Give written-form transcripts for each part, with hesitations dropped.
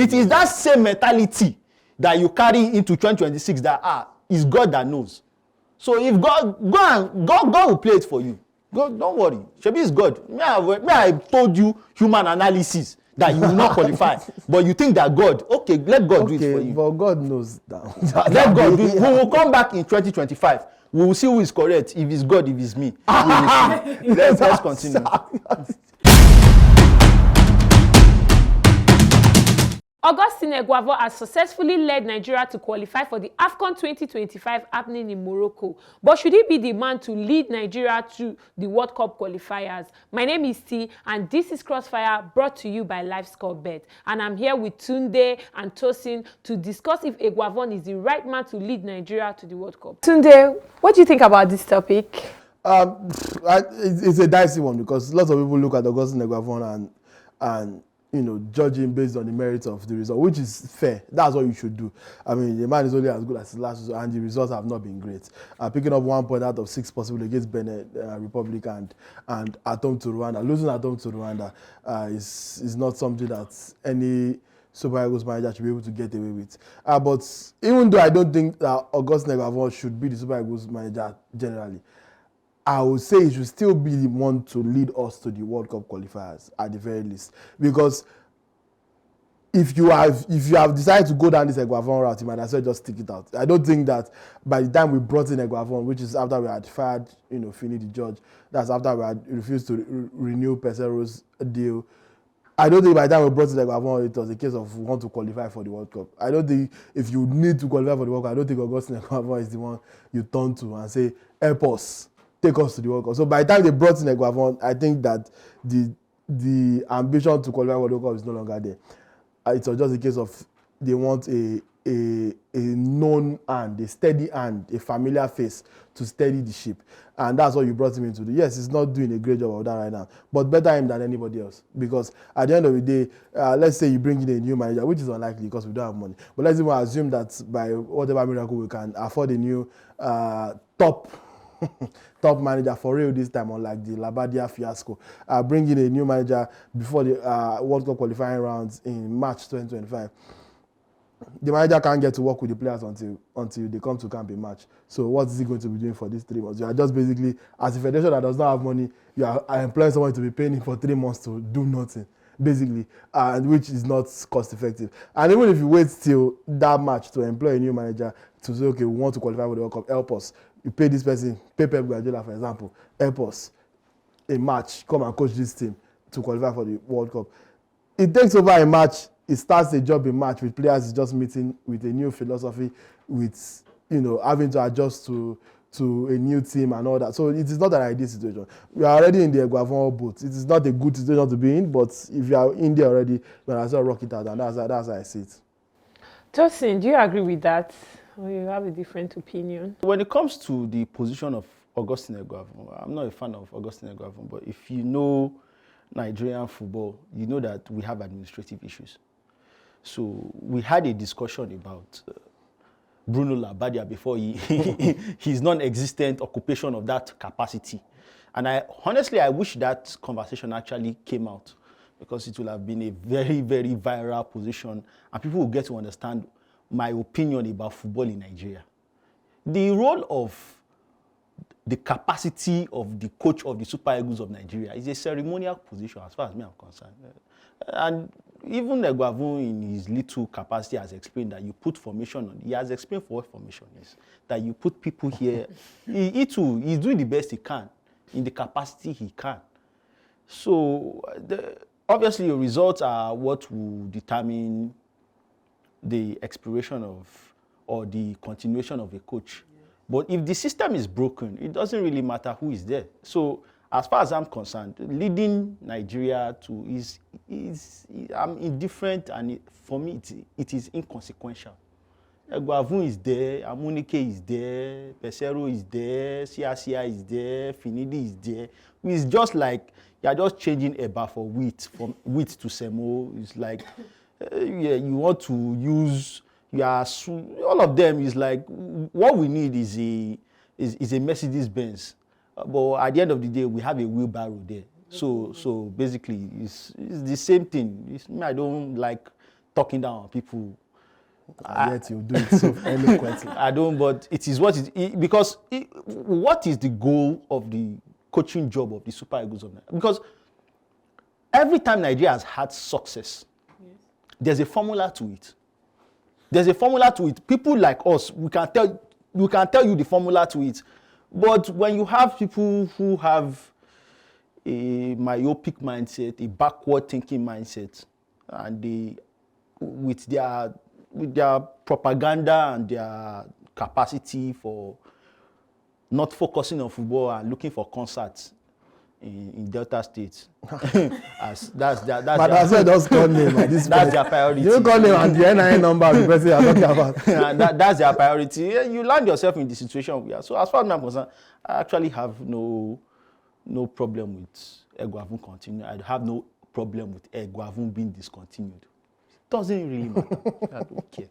It is that same mentality that you carry into 2026 that it's God that knows. So if God will play it for you. God, don't worry. Shebi is God. Me I told you human analysis that you will not qualify, but you think that God, okay, let God do it for you. But God knows that. Let God do it. We will come back in 2025. We will see who is correct. If it's God, if it's me. Let's continue. Augustine Eguavoen has successfully led Nigeria to qualify for the AFCON 2025 happening in Morocco. But should he be the man to lead Nigeria to the World Cup qualifiers? My name is T, and this is Crossfire, brought to you by LifeScoreBet. And I'm here with Tunde and Tosin to discuss if Eguavoen is the right man to lead Nigeria to the World Cup. Tunde, what do you think about this topic? It's a dicey one because lots of people look at Augustine Eguavoen and judging based on the merits of the result, which is fair. That's what you should do. I mean, the man is only as good as his last result, and the results have not been great. Picking up 1 point out of 6 possible against Benin Republic and at home to Rwanda. Losing at home to Rwanda is not something that any Super Eagles manager should be able to get away with. But even though I don't think that Augustine Eguavoen should be the Super Eagles manager generally, I would say he should still be the one to lead us to the World Cup qualifiers at the very least. Because if you have decided to go down this Eguavoen route, you might as well just stick it out. I don't think that by the time we brought in Eguavoen, which is after we had fired, Fini the judge, that's after we had refused to renew Pesero's deal. I don't think by the time we brought in Eguavoen, it was a case of we want to qualify for the World Cup. I don't think if you need to qualify for the World Cup, I don't think Augustine Eguavoen is the one you turn to and say, help us. Take us to the World Cup. So by the time they brought in Eguavoen, I think that the ambition to qualify for the World Cup is no longer there. It was just a case of they want a known hand, a steady hand, a familiar face to steady the ship. And that's what you brought him in to do. Yes, he's not doing a great job of that right now, but better him than anybody else. Because at the end of the day, let's say you bring in a new manager, which is unlikely because we don't have money. But let's even assume that by whatever miracle we can afford a new top manager for real this time, unlike the Labadia fiasco. Bringing a new manager before the World Cup qualifying rounds in March 2025. The manager can't get to work with the players until they come to camp in March. So what is he going to be doing for these 3 months? You are just basically, as a federation that does not have money, you are employing someone to be paying him for 3 months to do nothing, basically, which is not cost effective. And even if you wait till that March to employ a new manager to say, okay, we want to qualify for the World Cup, help us. You pay this person, Pep Guardiola, for example, help us in March, come and coach this team to qualify for the World Cup. It takes over a match, it starts a job in March with players just meeting with a new philosophy, with having to adjust to a new team and all that. So it is not an ideal situation. We are already in the Eguavoen boat. It is not a good situation to be in, but if you are in there already, you might as well rock it out, and that's how I see it. Tosin, do you agree with that? Or you have a different opinion? When it comes to the position of Augustine Eguavoen, I'm not a fan of Augustine Eguavoen, but if you know Nigerian football, you know that we have administrative issues. So we had a discussion about Bruno Labbadia before his non-existent occupation of that capacity. And honestly, I wish that conversation actually came out, because it will have been a very, very viral position, and people will get to understand my opinion about football in Nigeria. The role of the capacity of the coach of the Super Eagles of Nigeria is a ceremonial position as far as me I'm concerned. And even Eguavoen in his little capacity has explained that you put formation on. He has explained for what formation is. That you put people here. He too, he's doing the best he can in the capacity he can. So obviously your results are what will determine the expiration of or the continuation of a coach. Yeah. But if the system is broken, it doesn't really matter who is there. So as far as I'm concerned, leading Nigeria to I'm indifferent, and for me it is inconsequential. Eguavoen is there, Amunike is there, Pesero is there, Cia is there, Finidi is there. It's just like you're just changing Eba for wheat, from wheat to Semo. It's like you want to use all of them. Is like what we need is a Mercedes Benz, but at the end of the day we have a wheelbarrow there. So basically it's the same thing. I don't like talking down on people. And yet you do it so eloquently. I don't, but it is what because what is the goal of the coaching job of the Super Eagles of Nigeria? Because every time Nigeria has had success, there's a formula to it. There's a formula to it. People like us, we can tell you the formula to it. But when you have people who have a myopic mindset, a backward thinking mindset, and they with their propaganda and their capacity for not focusing on football and looking for concerts in Delta State. That's call name at this that's point. their priority. You don't call name and the NIN number of the person you're talking about. That's their priority. You land yourself in the situation we are. So as far as I'm concerned, I actually have no problem with Eguavoen continuing. I have no problem with Eguavoen being discontinued. It doesn't really matter. I don't care.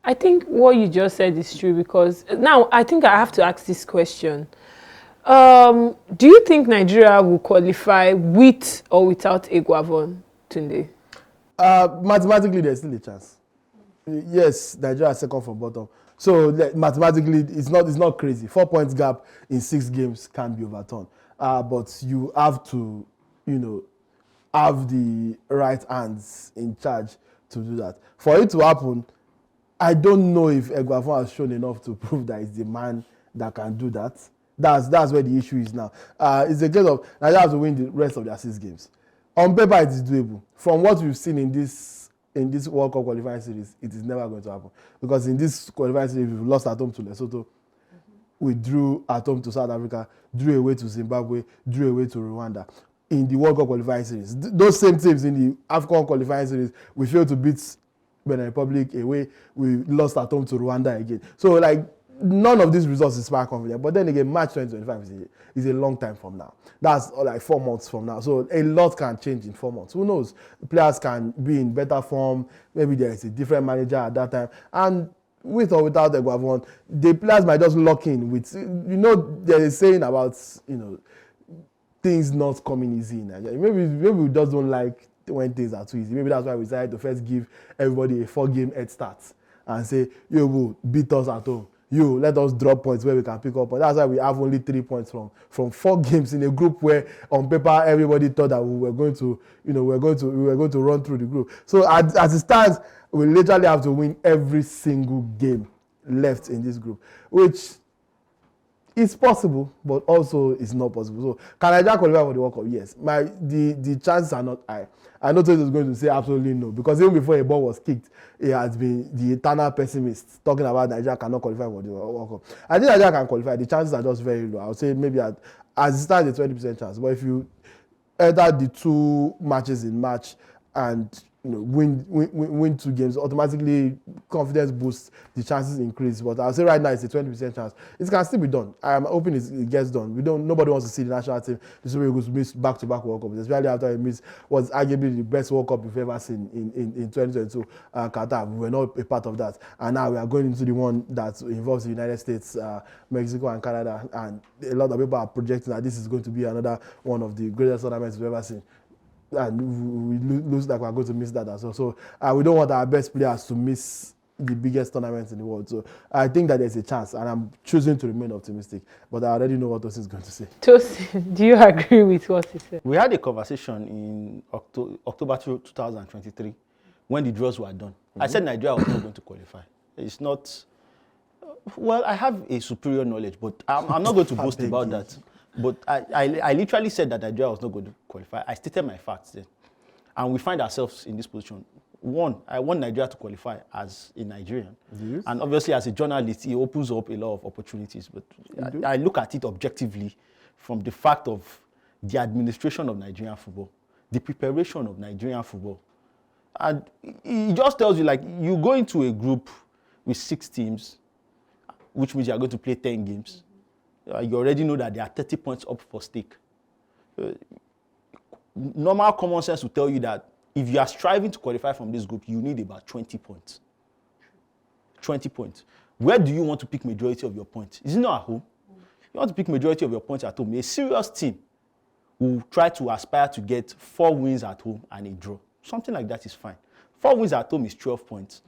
I think what you just said is true, because now I think I have to ask this question. Do you think Nigeria will qualify with or without Eguavoen today? Mathematically, there's still a chance. Yes, Nigeria is second from bottom. So mathematically, it's not crazy. 4 points gap in 6 games can be overturned. But you have to, have the right hands in charge to do that. For it to happen, I don't know if Eguavoen has shown enough to prove that he's the man that can do that. That's where the issue is now. It's a case of Nigeria has to win the rest of their 6 games. On paper, it is doable. From what we've seen in this World Cup qualifying series, it is never going to happen. Because in this qualifying series, we've lost at home to Lesotho. We drew at home to South Africa, drew away to Zimbabwe, drew away to Rwanda. In the World Cup qualifying series, those same teams in the AFCON qualifying series, we failed to beat Benin Republic away. We lost at home to Rwanda again. So, none of these results inspire confidence. But then again, March 2025 is a long time from now. That's 4 months from now. So a lot can change in 4 months. Who knows? Players can be in better form. Maybe there is a different manager at that time. And with or without Eguavoen, the players might just lock in with, there is a saying about, things not coming easy in Nigeria. Maybe we just don't like when things are too easy. Maybe that's why we decided to first give everybody a 4-game head start and say, you beat us at home. Let us drop points where we can pick up. And that's why we have only 3 points from 4 games in a group where, on paper, everybody thought that we were going to, we were going to run through the group. So as it stands, we literally have to win every single game left in this group, which is possible, but also is not possible. So can Nigeria qualify for the World Cup? Yes. The chances are not high. I know Tosin is going to say absolutely no, because even before a ball was kicked, he has been the eternal pessimist talking about Nigeria cannot qualify for the World Cup. I think Nigeria can qualify. The chances are just very low. I would say maybe as it starts, a 20% chance. But if you enter the 2 matches in March and win 2 games, automatically confidence boosts, the chances increase. But I'll say right now it's a 20% chance. It can still be done. I'm hoping it gets done. Nobody wants to see the national team, the Super Eagles, miss back-to-back World Cups, especially after it missed what's arguably the best World Cup we've ever seen in 2022 Qatar. We were not a part of that, and now we are going into the one that involves the United States, Mexico, and Canada. And a lot of people are projecting that this is going to be another one of the greatest tournaments we've ever seen. And we looks like we're going to miss that as well. So we don't want our best players to miss the biggest tournament in the world. So I think that there's a chance, and I'm choosing to remain optimistic. But I already know what Tosin is going to say. Tosin, do you agree with what he said? We had a conversation in October 2023 when the draws were done. I said Nigeria was not going to qualify. It's not. Well, I have a superior knowledge, but I'm not going to boast about that. But I literally said that Nigeria was not going to qualify. I stated my facts then. And we find ourselves in this position. One, I want Nigeria to qualify as a Nigerian. Yes. And obviously, as a journalist, it opens up a lot of opportunities. But I look at it objectively from the fact of the administration of Nigerian football, the preparation of Nigerian football. And it just tells you, you go into a group with 6 teams, which means you are going to play 10 games. You already know that there are 30 points up for stake. Normal common sense will tell you that if you are striving to qualify from this group, you need about 20 points. 20 points. Where do you want to pick majority of your points? Is it not at home? You want to pick majority of your points at home. A serious team will try to aspire to get 4 wins at home and a draw. Something like that is fine. 4 wins at home is 12 points.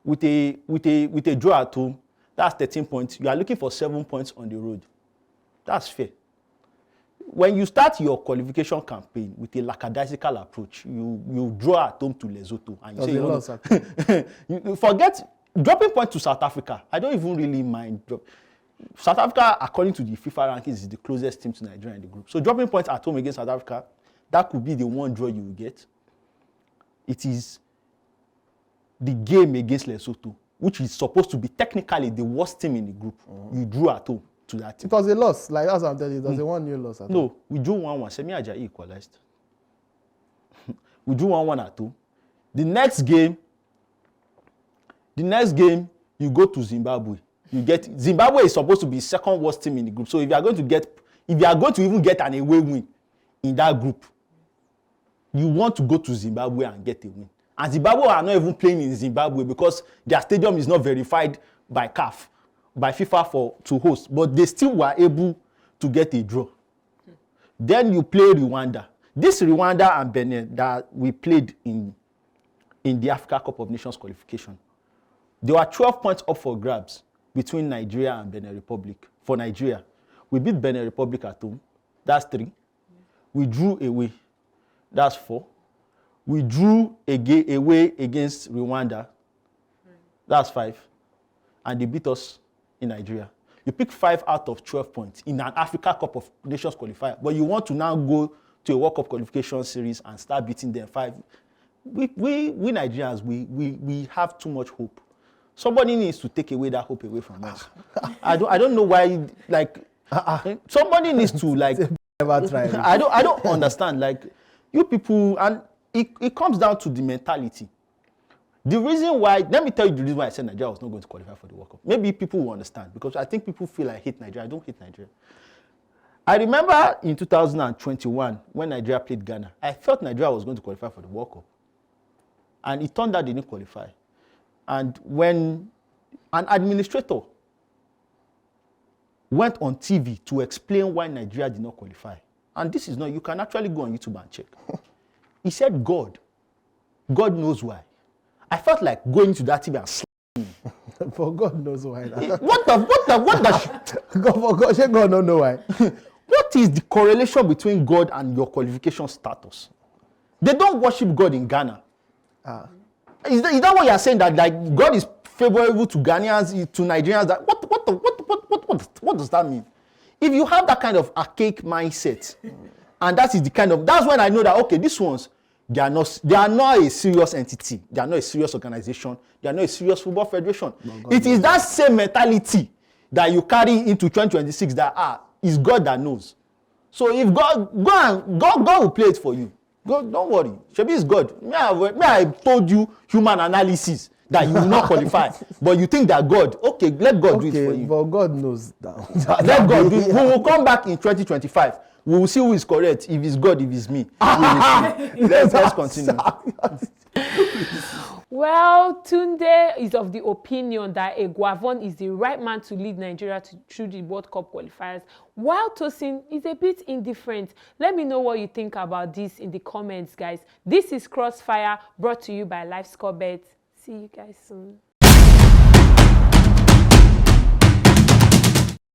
With a draw at home, that's 13 points. You are looking for 7 points on the road. That's fair. When you start your qualification campaign with a lackadaisical approach, you draw at home to Lesotho and you say you forget dropping points to South Africa. I don't even really mind. South Africa, according to the FIFA rankings, is the closest team to Nigeria in the group. So dropping points at home against South Africa, that could be the one draw you will get. It is the game against Lesotho, which is supposed to be technically the worst team in the group. You drew at home to that team. It was a loss, like that's what I'm telling you. It was a 1-0 loss at home. No, we drew 1-1. Semi Ajayi equalized. We drew 1-1 at home. The next game, you go to Zimbabwe. Zimbabwe is supposed to be second worst team in the group. So if you are going to even get an away win in that group, you want to go to Zimbabwe and get a win. And Zimbabwe are not even playing in Zimbabwe because their stadium is not verified by CAF, by FIFA to host. But they still were able to get a draw. Then you play Rwanda. This Rwanda and Benin that we played in the Africa Cup of Nations qualification, there were 12 points up for grabs between Nigeria and Benin Republic. For Nigeria, we beat Benin Republic at home. That's 3. We drew away. That's 4. We drew away against Rwanda. That's 5. And they beat us in Nigeria. You pick 5 out of 12 points in an Africa Cup of Nations qualifier, but you want to now go to a World Cup qualification series and start beating them 5. We Nigerians, we have too much hope. Somebody needs to take away that hope away from us. I don't know why, like, somebody needs to, like, Never tried. I don't understand, like, you people, and it comes down to the mentality. The reason why, let me tell you the reason why I said Nigeria was not going to qualify for the World Cup. Maybe people will understand, because I think people feel I hate Nigeria. I don't hate Nigeria. I remember in 2021, when Nigeria played Ghana, I felt Nigeria was going to qualify for the World Cup. And it turned out they didn't qualify. And when an administrator went on TV to explain why Nigeria did not qualify, and this is not, you can actually go on YouTube and check. He said, God knows why. I felt like going to that TV and slapping. For God knows why. What the God, for God, God don't know why. What is the correlation between God and your qualification status? They don't worship God in Ghana. Is that what you are saying, that like God is favorable to Ghanaians, to Nigerians? That what does that mean? If you have that kind of archaic mindset, and that is the kind of, that's when I know that, okay, these ones, they are not a serious entity. They are not a serious organization. They are not a serious football federation. It is that same mentality that you carry into 2026 that it's God that knows. So if God will play it for you. God, don't worry. Shebi is God. Me I told you human analysis that you will not qualify, but you think that God, okay, let God do it for you. But God knows that. Let God do it. We will come back in 2025. We will see who is correct. If it's God, if it's me. Let's continue. Well, Tunde is of the opinion that Eguavoen is the right man to lead Nigeria through the World Cup qualifiers, while Tosin is a bit indifferent. Let me know what you think about this in the comments, guys. This is Crossfire, brought to you by LifeScoreBet. See you guys soon.